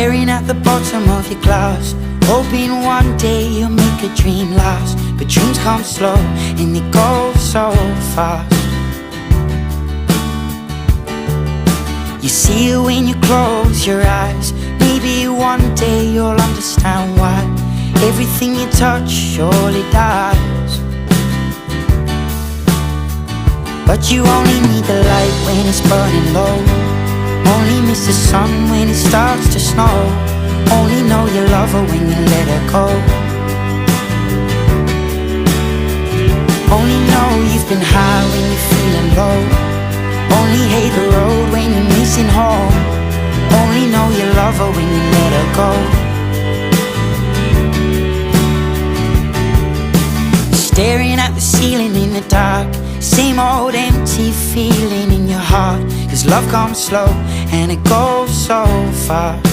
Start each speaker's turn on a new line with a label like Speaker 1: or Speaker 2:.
Speaker 1: Staring at the bottom of your glass, hoping one day you'll make a dream last. But dreams come slow and they go so fast. You see it when you close your eyes. Maybe one day you'll understand why everything you touch surely dies. But you only need the light when it's burning low. Only miss the sun when it starts to snow. Only know you love her when you let her go. Only know you've been high when you're feeling low. Only hate the road when you're missing home. Only know you love her when you let her go. Staring at the ceiling in the dark, same old empty feeling in your heart. 'Cause love comes slow and it goes so fast.